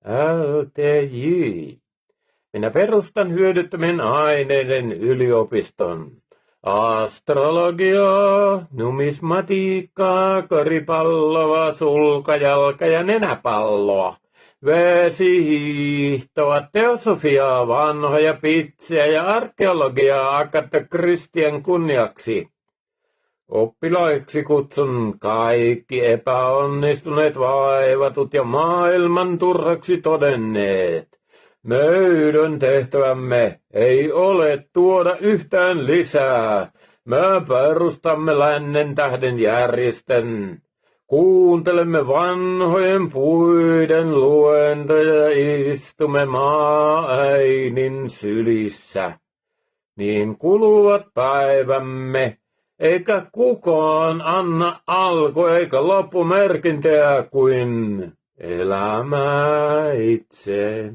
LTJ. Minä perustan hyödyttömien aineiden yliopiston. Astrologiaa, numismatiikkaa, koripalloa, sulkajalka ja nenäpalloa. Vesihiihtoa, teosofiaa, vanhoja pitsejä ja arkeologiaa Agatha Christien kunniaksi. Oppilaiksi kutsun kaikki epäonnistuneet, vaivatut ja maailman turhaksi todenneet. Meidän tehtävämme ei ole tuoda yhtään lisää. Me perustamme lännen tähden järjestön. Kuuntelemme vanhojen puiden luentoja ja istumme maa-äidin sylissä. Niin kuluvat päivämme, eikä kukaan anna alku- eikä loppumerkintöjä kuin elämä itse.